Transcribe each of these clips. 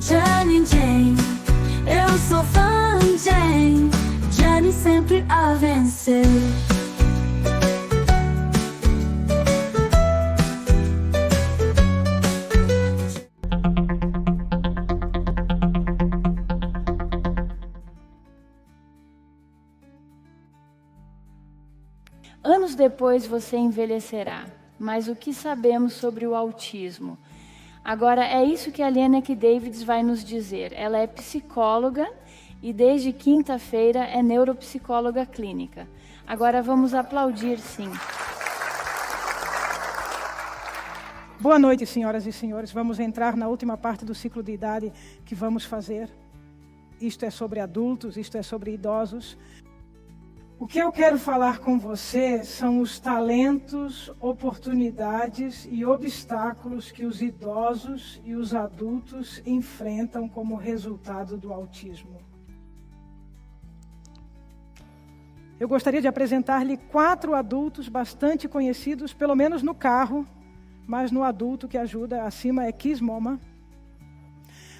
Jane, Jane, eu sou fã, Jane. Jane sempre a vencer. Anos depois você envelhecerá, mas o que sabemos sobre o autismo? Agora, é isso que a Lynette Davids vai nos dizer. Ela é psicóloga e desde quinta-feira é neuropsicóloga clínica. Agora vamos aplaudir, sim. Boa noite, senhoras e senhores. Vamos entrar na última parte do ciclo de idade que vamos fazer. Isto é sobre adultos, isto é sobre idosos. O que eu quero falar com você são os talentos, oportunidades e obstáculos que os idosos e os adultos enfrentam como resultado do autismo. Eu gostaria de apresentar-lhe 4 adultos bastante conhecidos, pelo menos no carro, mas no adulto que ajuda acima é Keith Moman.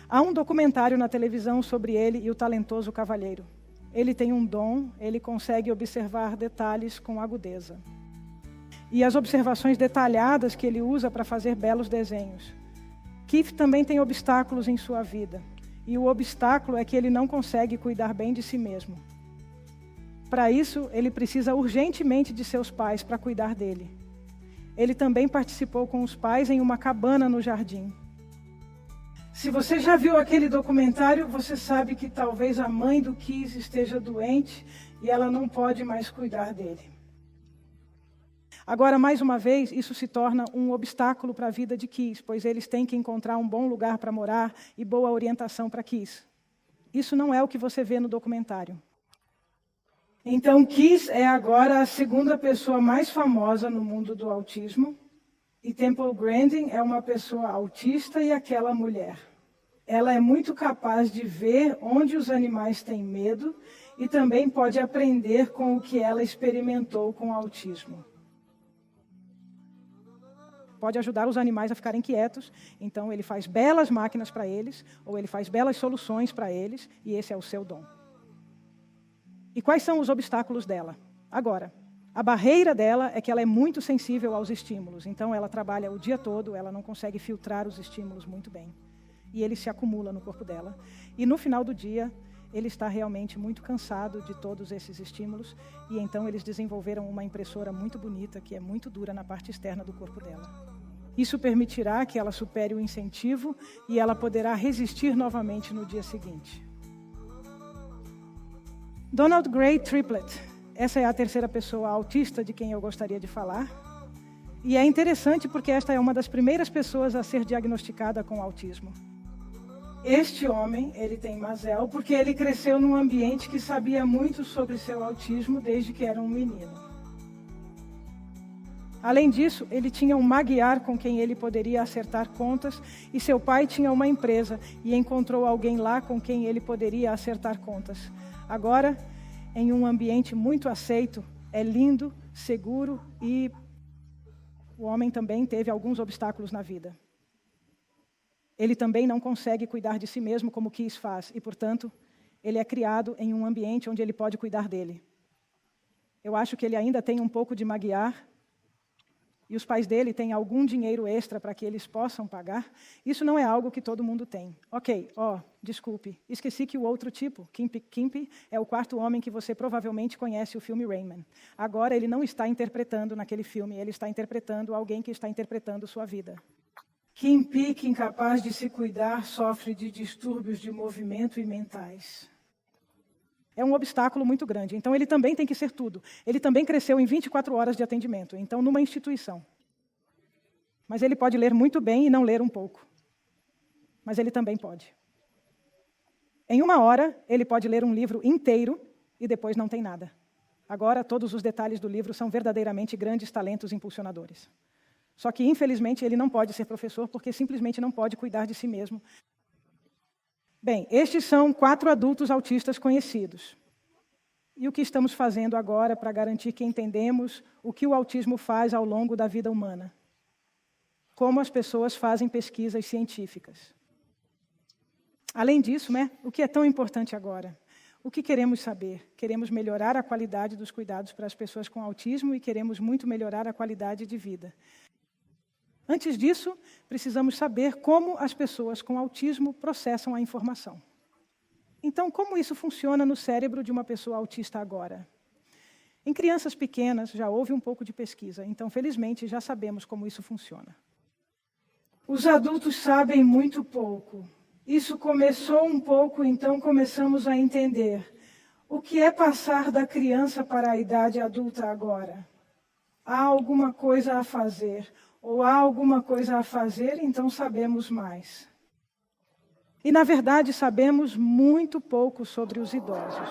Há um documentário na televisão sobre ele e o talentoso cavalheiro. Ele tem um dom, ele consegue observar detalhes com agudeza. E as observações detalhadas que ele usa para fazer belos desenhos. Keith também tem obstáculos em sua vida. E o obstáculo é que ele não consegue cuidar bem de si mesmo. Para isso, ele precisa urgentemente de seus pais para cuidar dele. Ele também participou com os pais em uma cabana no jardim. Se você já viu aquele documentário, você sabe que talvez a mãe do Keith esteja doente e ela não pode mais cuidar dele. Agora, mais uma vez, isso se torna um obstáculo para a vida de Keith, pois eles têm que encontrar um bom lugar para morar e boa orientação para Keith. Isso não é o que você vê no documentário. Então, Keith é agora a segunda pessoa mais famosa no mundo do autismo. E Temple Grandin é uma pessoa autista e aquela mulher. Ela é muito capaz de ver onde os animais têm medo e também pode aprender com o que ela experimentou com o autismo. Pode ajudar os animais a ficarem quietos, então ele faz belas máquinas para eles, ou ele faz belas soluções para eles, e esse é o seu dom. E quais são os obstáculos dela? Agora, a barreira dela é que ela é muito sensível aos estímulos. Então, ela trabalha o dia todo, ela não consegue filtrar os estímulos muito bem. E ele se acumula no corpo dela. E no final do dia, ele está realmente muito cansado de todos esses estímulos. E então, eles desenvolveram uma impressora muito bonita, que é muito dura na parte externa do corpo dela. Isso permitirá que ela supere o incentivo e ela poderá resistir novamente no dia seguinte. Donald Gray Triplett. Essa é a terceira pessoa autista de quem eu gostaria de falar. E é interessante porque esta é uma das primeiras pessoas a ser diagnosticada com autismo. Este homem, ele tem Masel porque ele cresceu num ambiente que sabia muito sobre seu autismo desde que era um menino. Além disso, ele tinha um magiar com quem ele poderia acertar contas e seu pai tinha uma empresa e encontrou alguém lá com quem ele poderia acertar contas. Agora, em um ambiente muito aceito, é lindo, seguro e o homem também teve alguns obstáculos na vida. Ele também não consegue cuidar de si mesmo como Keith faz e, portanto, ele é criado em um ambiente onde ele pode cuidar dele. Eu acho que ele ainda tem um pouco de magiar e os pais dele têm algum dinheiro extra para que eles possam pagar. Isso não é algo que todo mundo tem. Ok, desculpe, esqueci que o outro tipo, Kimp, é o quarto homem que você provavelmente conhece o filme Rayman. Agora ele não está interpretando naquele filme, ele está interpretando alguém que está interpretando sua vida. Kimp, incapaz de se cuidar, sofre de distúrbios de movimento e mentais. É um obstáculo muito grande. Então, ele também tem que ser tudo. Ele também cresceu em 24 horas de atendimento, então, numa instituição. Mas ele pode ler muito bem e não ler um pouco. Mas ele também pode. Em 1 hora, ele pode ler um livro inteiro e depois não tem nada. Agora, todos os detalhes do livro são verdadeiramente grandes talentos impulsionadores. Só que, infelizmente, ele não pode ser professor porque simplesmente não pode cuidar de si mesmo. Bem, estes são 4 adultos autistas conhecidos. E o que estamos fazendo agora para garantir que entendemos o que o autismo faz ao longo da vida humana? Como as pessoas fazem pesquisas científicas. Além disso, o que é tão importante agora? O que queremos saber? Queremos melhorar a qualidade dos cuidados para as pessoas com autismo e queremos muito melhorar a qualidade de vida. Antes disso, precisamos saber como as pessoas com autismo processam a informação. Então, como isso funciona no cérebro de uma pessoa autista agora? Em crianças pequenas, já houve um pouco de pesquisa, então, felizmente, já sabemos como isso funciona. Os adultos sabem muito pouco. Isso começou um pouco, então começamos a entender. O que é passar da criança para a idade adulta agora? Há alguma coisa a fazer, ou há alguma coisa a fazer, então sabemos mais. E, na verdade, sabemos muito pouco sobre os idosos.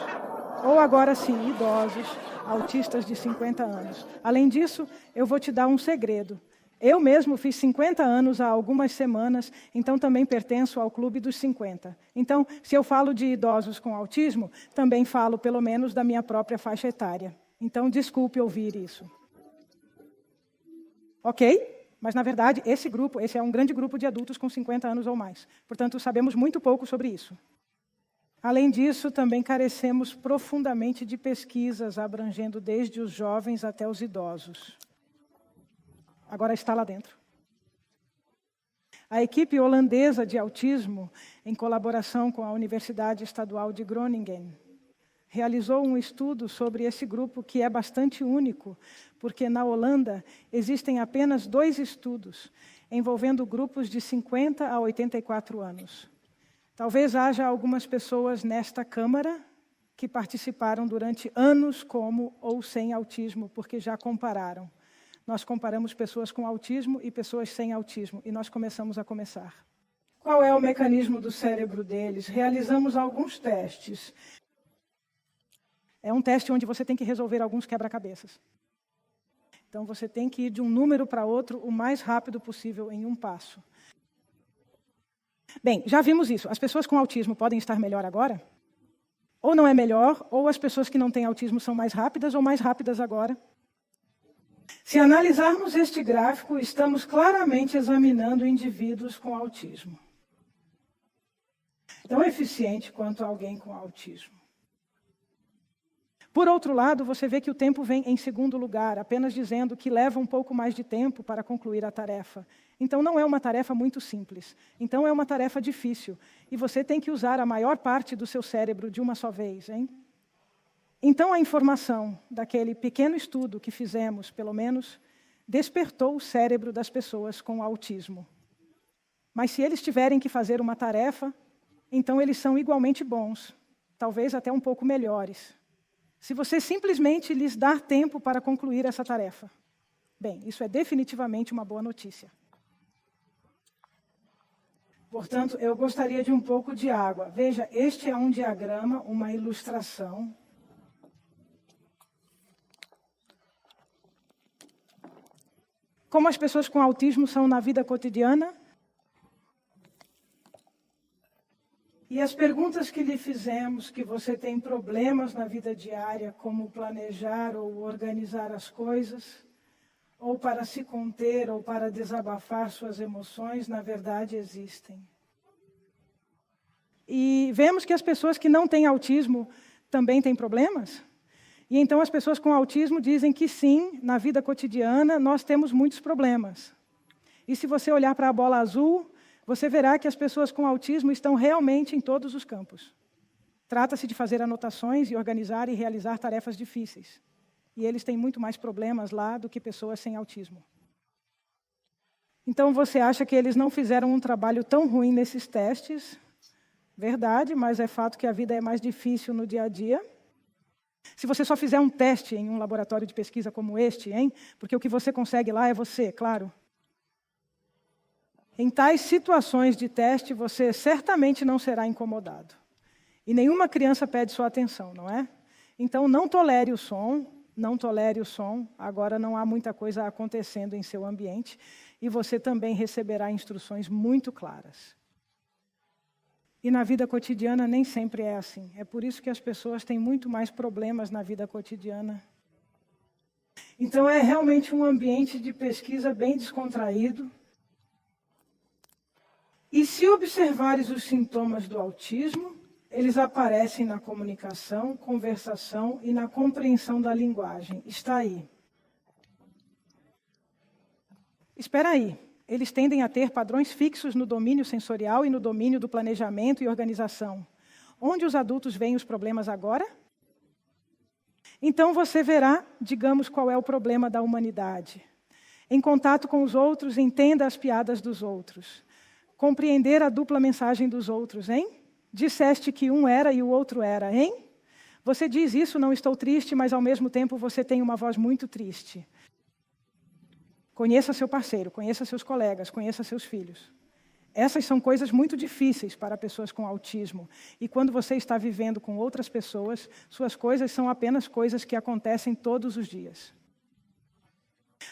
Ou agora sim, idosos, autistas de 50 anos. Além disso, eu vou te dar um segredo. Eu mesmo fiz 50 anos há algumas semanas, então também pertenço ao clube dos 50. Então, se eu falo de idosos com autismo, também falo pelo menos da minha própria faixa etária. Então, desculpe ouvir isso. Ok? Mas, na verdade, esse é um grande grupo de adultos com 50 anos ou mais. Portanto, sabemos muito pouco sobre isso. Além disso, também carecemos profundamente de pesquisas abrangendo desde os jovens até os idosos. Agora está lá dentro. A equipe holandesa de autismo, em colaboração com a Universidade Estadual de Groningen, realizou um estudo sobre esse grupo que é bastante único, porque na Holanda existem apenas 2 estudos envolvendo grupos de 50 a 84 anos. Talvez haja algumas pessoas nesta Câmara que participaram durante anos como ou sem autismo, porque já compararam. Nós comparamos pessoas com autismo e pessoas sem autismo, e nós começamos a começar. Qual é o mecanismo do cérebro deles? Realizamos alguns testes. É um teste onde você tem que resolver alguns quebra-cabeças. Então, você tem que ir de um número para outro o mais rápido possível em um passo. Bem, já vimos isso. As pessoas com autismo podem estar melhor agora? Ou não é melhor, ou as pessoas que não têm autismo são mais rápidas ou mais rápidas agora. Se analisarmos este gráfico, estamos claramente examinando indivíduos com autismo. Tão eficiente quanto alguém com autismo. Por outro lado, você vê que o tempo vem em segundo lugar, apenas dizendo que leva um pouco mais de tempo para concluir a tarefa. Então, não é uma tarefa muito simples. Então, é uma tarefa difícil. E você tem que usar a maior parte do seu cérebro de uma só vez, hein? Então, a informação daquele pequeno estudo que fizemos, pelo menos, despertou o cérebro das pessoas com autismo. Mas se eles tiverem que fazer uma tarefa, então eles são igualmente bons, talvez até um pouco melhores. Se você simplesmente lhes dar tempo para concluir essa tarefa. Bem, isso é definitivamente uma boa notícia. Portanto, eu gostaria de um pouco de água. Veja, este é um diagrama, uma ilustração. Como as pessoas com autismo são na vida cotidiana? E as perguntas que lhe fizemos, que você tem problemas na vida diária, como planejar ou organizar as coisas, ou para se conter, ou para desabafar suas emoções, na verdade existem. E vemos que as pessoas que não têm autismo também têm problemas? E então as pessoas com autismo dizem que sim, na vida cotidiana nós temos muitos problemas. E se você olhar para a bola azul, você verá que as pessoas com autismo estão realmente em todos os campos. Trata-se de fazer anotações e organizar e realizar tarefas difíceis. E eles têm muito mais problemas lá do que pessoas sem autismo. Então você acha que eles não fizeram um trabalho tão ruim nesses testes? Verdade, mas é fato que a vida é mais difícil no dia a dia. Se você só fizer um teste em um laboratório de pesquisa como este, hein? Porque o que você consegue lá é você, claro. Em tais situações de teste, você certamente não será incomodado. E nenhuma criança pede sua atenção, não é? Então, não tolere o som, não tolere o som. Agora não há muita coisa acontecendo em seu ambiente. E você também receberá instruções muito claras. E na vida cotidiana nem sempre é assim. É por isso que as pessoas têm muito mais problemas na vida cotidiana. Então, é realmente um ambiente de pesquisa bem descontraído. E se observares os sintomas do autismo, eles aparecem na comunicação, conversação e na compreensão da linguagem. Está aí. Espera aí. Eles tendem a ter padrões fixos no domínio sensorial e no domínio do planejamento e organização. Onde os adultos veem os problemas agora? Então você verá, digamos, qual é o problema da humanidade. Em contato com os outros, entenda as piadas dos outros. Compreender a dupla mensagem dos outros, hein? Disseste que um era e o outro era, hein? Você diz isso, não estou triste, mas ao mesmo tempo você tem uma voz muito triste. Conheça seu parceiro, conheça seus colegas, conheça seus filhos. Essas são coisas muito difíceis para pessoas com autismo. E quando você está vivendo com outras pessoas, suas coisas são apenas coisas que acontecem todos os dias.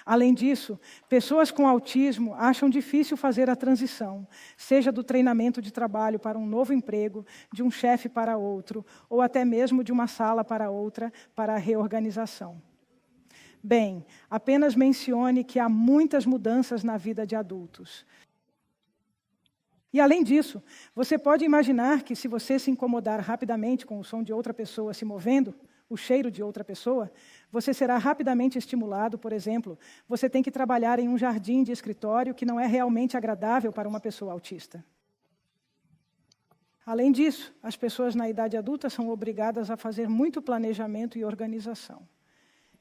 Além disso, pessoas com autismo acham difícil fazer a transição, seja do treinamento de trabalho para um novo emprego, de um chefe para outro, ou até mesmo de uma sala para outra, para a reorganização. Bem, apenas mencione que há muitas mudanças na vida de adultos. E além disso, você pode imaginar que se você se incomodar rapidamente com o som de outra pessoa se movendo, o cheiro de outra pessoa, você será rapidamente estimulado, por exemplo, você tem que trabalhar em um jardim de escritório que não é realmente agradável para uma pessoa autista. Além disso, as pessoas na idade adulta são obrigadas a fazer muito planejamento e organização.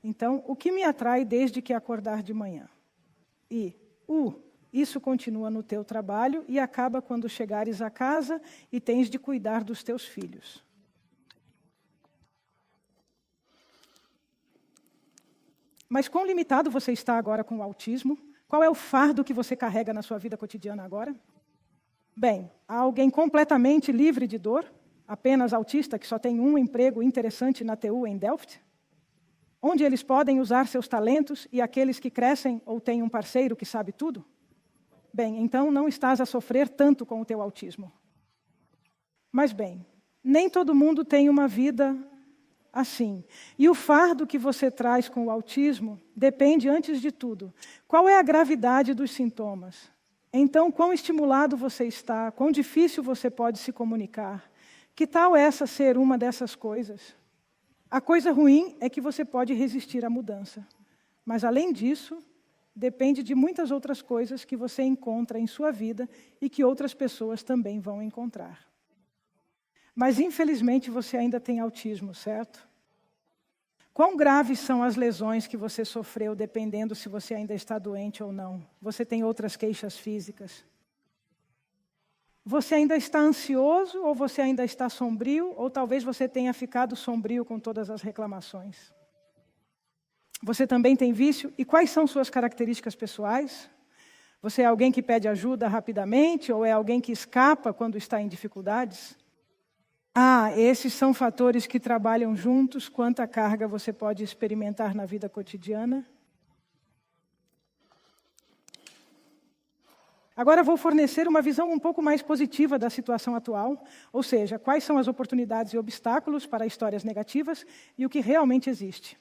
Então, o que me atrai desde que acordar de manhã? E, isso continua no teu trabalho e acaba quando chegares a casa e tens de cuidar dos teus filhos. Mas quão limitado você está agora com o autismo? Qual é o fardo que você carrega na sua vida cotidiana agora? Bem, há alguém completamente livre de dor? Apenas autista que só tem um emprego interessante na TU em Delft? Onde eles podem usar seus talentos e aqueles que crescem ou têm um parceiro que sabe tudo? Bem, então não estás a sofrer tanto com o teu autismo. Mas bem, nem todo mundo tem uma vida assim. E o fardo que você traz com o autismo depende, antes de tudo, qual é a gravidade dos sintomas. Então, quão estimulado você está, quão difícil você pode se comunicar. Que tal essa ser uma dessas coisas? A coisa ruim é que você pode resistir à mudança. Mas, além disso, depende de muitas outras coisas que você encontra em sua vida e que outras pessoas também vão encontrar. Mas, infelizmente, você ainda tem autismo, certo? Quão graves são as lesões que você sofreu, dependendo se você ainda está doente ou não? Você tem outras queixas físicas? Você ainda está ansioso ou você ainda está sombrio? Ou talvez você tenha ficado sombrio com todas as reclamações? Você também tem vício? E quais são suas características pessoais? Você é alguém que pede ajuda rapidamente ou é alguém que escapa quando está em dificuldades? Esses são fatores que trabalham juntos. Quanta carga você pode experimentar na vida cotidiana? Agora vou fornecer uma visão um pouco mais positiva da situação atual, ou seja, quais são as oportunidades e obstáculos para histórias negativas e o que realmente existe.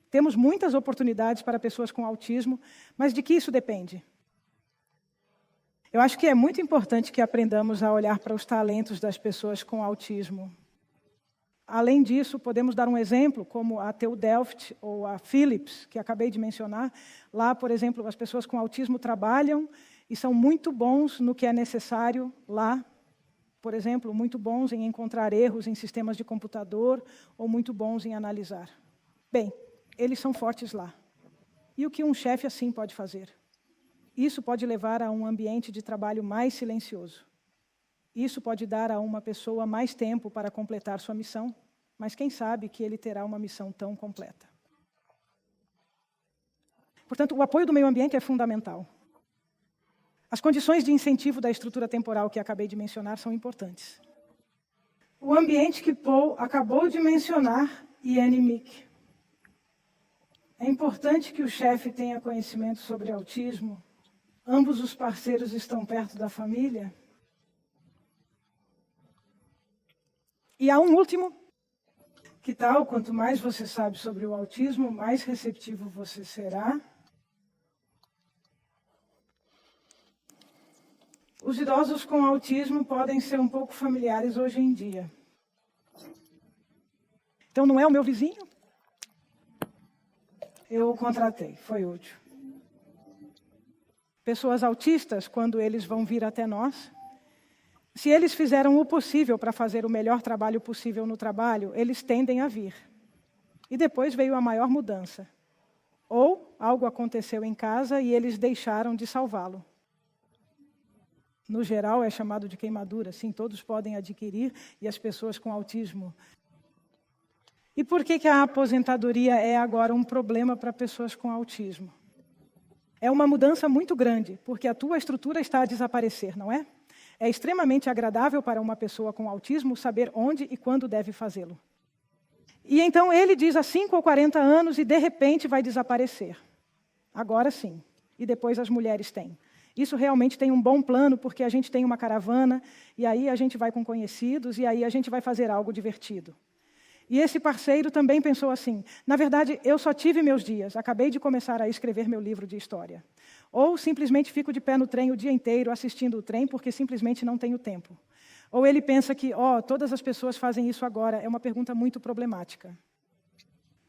Temos muitas oportunidades para pessoas com autismo, mas de que isso depende? Eu acho que é muito importante que aprendamos a olhar para os talentos das pessoas com autismo. Além disso, podemos dar um exemplo, como a TU Delft ou a Philips, que acabei de mencionar. Lá, por exemplo, as pessoas com autismo trabalham e são muito bons no que é necessário lá. Por exemplo, muito bons em encontrar erros em sistemas de computador ou muito bons em analisar. Bem, eles são fortes lá. E o que um chefe assim pode fazer? Isso pode levar a um ambiente de trabalho mais silencioso. Isso pode dar a uma pessoa mais tempo para completar sua missão, mas quem sabe que ele terá uma missão tão completa. Portanto, o apoio do meio ambiente é fundamental. As condições de incentivo da estrutura temporal que acabei de mencionar são importantes. O ambiente que Paul acabou de mencionar e Annie Mick. É importante que o chefe tenha conhecimento sobre autismo. Ambos os parceiros estão perto da família. E há um último. Que tal, quanto mais você sabe sobre o autismo, mais receptivo você será. Os idosos com autismo podem ser um pouco familiares hoje em dia. Então, não é o meu vizinho? Eu o contratei, foi útil. Pessoas autistas, quando eles vão vir até nós, se eles fizeram o possível para fazer o melhor trabalho possível no trabalho, eles tendem a vir. E depois veio a maior mudança. Ou algo aconteceu em casa e eles deixaram de salvá-lo. No geral, é chamado de queimadura. Sim, todos podem adquirir, e as pessoas com autismo. E por que a aposentadoria é agora um problema para pessoas com autismo? É uma mudança muito grande, porque a tua estrutura está a desaparecer, não é? É extremamente agradável para uma pessoa com autismo saber onde e quando deve fazê-lo. E então ele diz há 5 ou 40 anos e de repente vai desaparecer. Agora sim. E depois as mulheres têm. Isso realmente tem um bom plano, porque a gente tem uma caravana, e aí a gente vai com conhecidos, e aí a gente vai fazer algo divertido. E esse parceiro também pensou assim, na verdade, eu só tive meus dias, acabei de começar a escrever meu livro de história. Ou simplesmente fico de pé no trem o dia inteiro assistindo o trem, porque simplesmente não tenho tempo. Ou ele pensa que, todas as pessoas fazem isso agora, é uma pergunta muito problemática.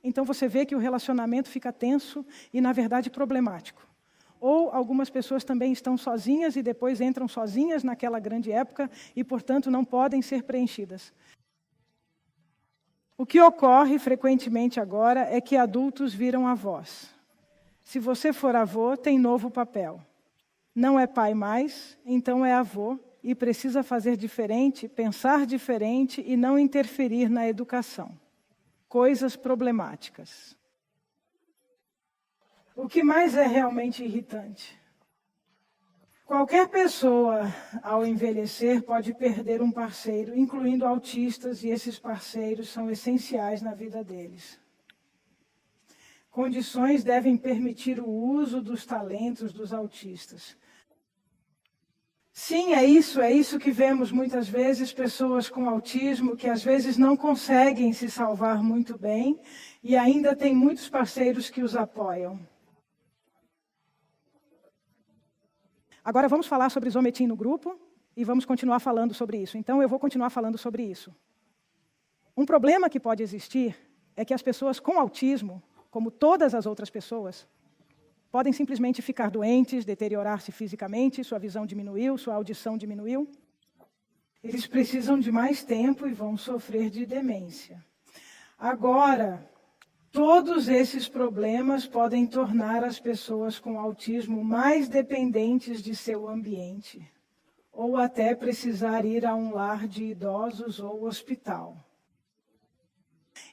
Então você vê que o relacionamento fica tenso e, na verdade, problemático. Ou algumas pessoas também estão sozinhas e depois entram sozinhas naquela grande época e, portanto, não podem ser preenchidas. O que ocorre frequentemente agora é que adultos viram avós. Se você for avô, tem novo papel. Não é pai mais, então é avô e precisa fazer diferente, pensar diferente e não interferir na educação. Coisas problemáticas. O que mais é realmente irritante? Qualquer pessoa, ao envelhecer, pode perder um parceiro, incluindo autistas, e esses parceiros são essenciais na vida deles. Condições devem permitir o uso dos talentos dos autistas. Sim, é isso que vemos muitas vezes, pessoas com autismo que às vezes não conseguem se salvar muito bem e ainda tem muitos parceiros que os apoiam. Agora vamos falar sobre Zometim no grupo e vamos continuar falando sobre isso. Então eu vou continuar falando sobre isso. Um problema que pode existir é que as pessoas com autismo, como todas as outras pessoas, podem simplesmente ficar doentes, deteriorar-se fisicamente, sua visão diminuiu, sua audição diminuiu. Eles precisam de mais tempo e vão sofrer de demência. Agora, todos esses problemas podem tornar as pessoas com autismo mais dependentes de seu ambiente, ou até precisar ir a um lar de idosos ou hospital.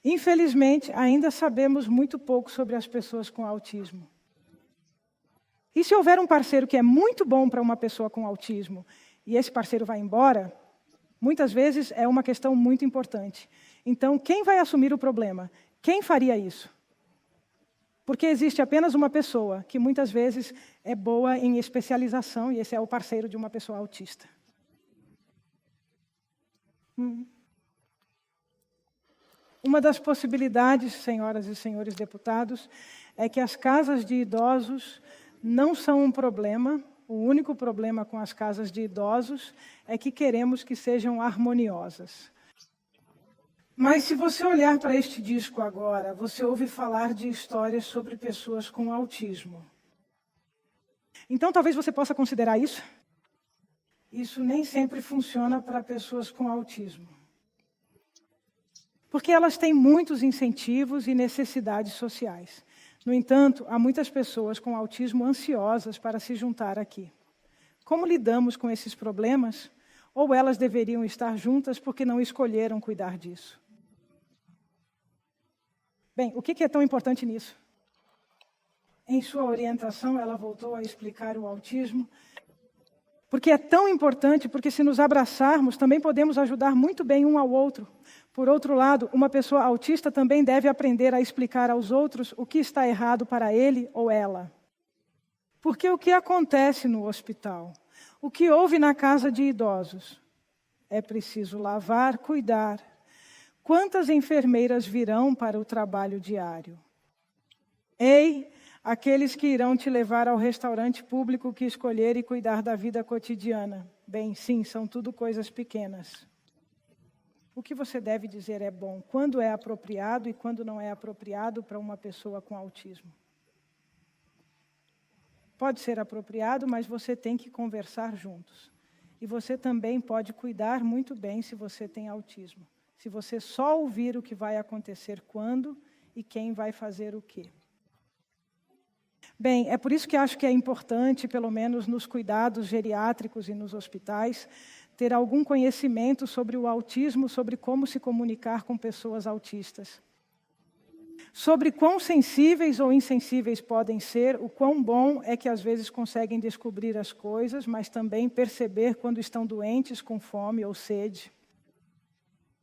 Infelizmente, ainda sabemos muito pouco sobre as pessoas com autismo. E se houver um parceiro que é muito bom para uma pessoa com autismo, e esse parceiro vai embora, muitas vezes é uma questão muito importante. Então, quem vai assumir o problema? Quem faria isso? Porque existe apenas uma pessoa que muitas vezes é boa em especialização, e esse é o parceiro de uma pessoa autista. Uma das possibilidades, senhoras e senhores deputados, é que as casas de idosos não são um problema. O único problema com as casas de idosos é que queremos que sejam harmoniosas. Mas se você olhar para este disco agora, você ouve falar de histórias sobre pessoas com autismo. Então talvez você possa considerar isso. Isso nem sempre funciona para pessoas com autismo. Porque elas têm muitos incentivos e necessidades sociais. No entanto, há muitas pessoas com autismo ansiosas para se juntar aqui. Como lidamos com esses problemas? Ou elas deveriam estar juntas porque não escolheram cuidar disso? Bem, o que é tão importante nisso? Em sua orientação, ela voltou a explicar o autismo. Porque é tão importante, porque se nos abraçarmos, também podemos ajudar muito bem um ao outro. Por outro lado, uma pessoa autista também deve aprender a explicar aos outros o que está errado para ele ou ela. Porque o que acontece no hospital? O que houve na casa de idosos? É preciso lavar, cuidar. Quantas enfermeiras virão para o trabalho diário? Ei, Aqueles que irão te levar ao restaurante público que escolher e cuidar da vida cotidiana. Bem, sim, são tudo coisas pequenas. O que você deve dizer é bom, quando é apropriado e quando não é apropriado para uma pessoa com autismo. Pode ser apropriado, mas você tem que conversar juntos. E você também pode cuidar muito bem se você tem autismo. Se você só ouvir o que vai acontecer quando e quem vai fazer o quê. Bem, é por isso que acho que é importante, pelo menos nos cuidados geriátricos e nos hospitais, ter algum conhecimento sobre o autismo, sobre como se comunicar com pessoas autistas. Sobre quão sensíveis ou insensíveis podem ser, o quão bom é que às vezes conseguem descobrir as coisas, mas também perceber quando estão doentes, com fome ou sede.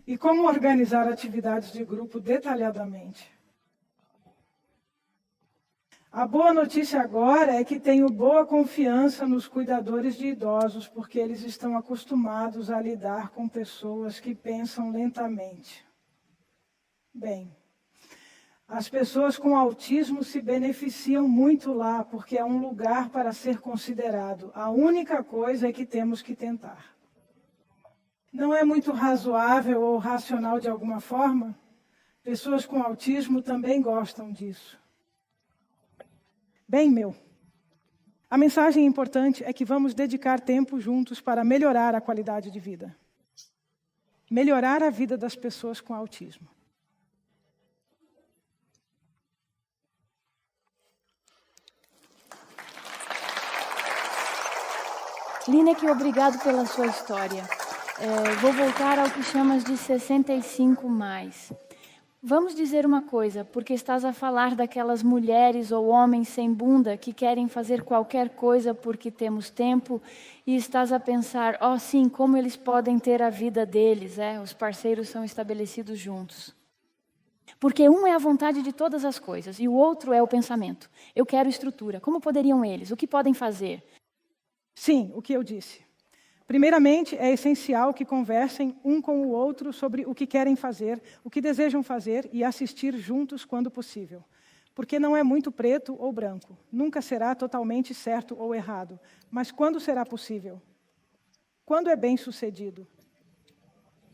E como organizar atividades de grupo detalhadamente. A boa notícia agora é que tenho boa confiança nos cuidadores de idosos, porque eles estão acostumados a lidar com pessoas que pensam lentamente. Bem, as pessoas com autismo se beneficiam muito lá, porque é um lugar para ser considerado. A única coisa é que temos que tentar. Não é muito razoável ou racional de alguma forma? Pessoas com autismo também gostam disso. Bem, a mensagem importante é que vamos dedicar tempo juntos para melhorar a qualidade de vida. Melhorar a vida das pessoas com autismo. Lineker, obrigado pela sua história. Vou voltar ao que chamas de 65+. Vamos dizer uma coisa, porque estás a falar daquelas mulheres ou homens sem bunda que querem fazer qualquer coisa porque temos tempo e estás a pensar, sim, como eles podem ter a vida deles, os parceiros são estabelecidos juntos. Porque um é a vontade de todas as coisas e o outro é o pensamento. Eu quero estrutura. Como poderiam eles? O que podem fazer? Sim, o que eu disse. Primeiramente, é essencial que conversem um com o outro sobre o que querem fazer, o que desejam fazer e assistir juntos quando possível. Porque não é muito preto ou branco. Nunca será totalmente certo ou errado. Mas quando será possível? Quando é bem-sucedido?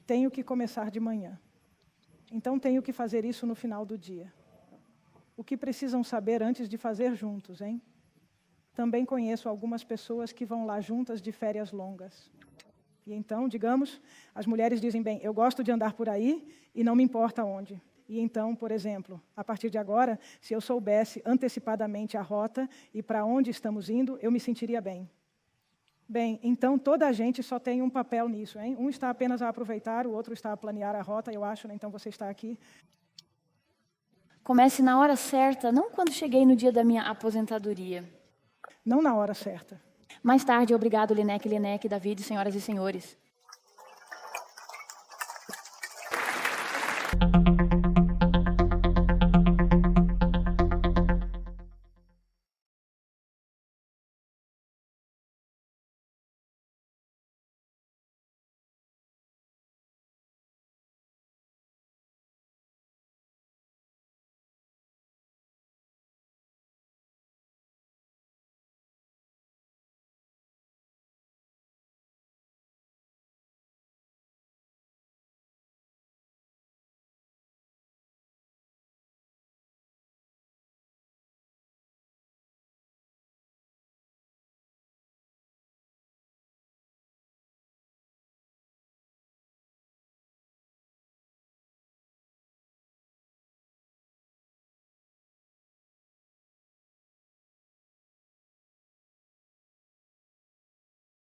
Tenho que começar de manhã. Então tenho que fazer isso no final do dia. O que precisam saber antes de fazer juntos, hein? Também conheço algumas pessoas que vão lá juntas de férias longas. E então, digamos, as mulheres dizem, bem, eu gosto de andar por aí e não me importa onde. E então, por exemplo, a partir de agora, se eu soubesse antecipadamente a rota e para onde estamos indo, eu me sentiria bem. Bem, então toda a gente só tem um papel nisso, hein? Um está apenas a aproveitar, o outro está a planear a rota, eu acho, né? Então você está aqui. Comece na hora certa, não quando cheguei no dia da minha aposentadoria. Não na hora certa. Mais tarde, obrigado, Lineker, David, senhoras e senhores.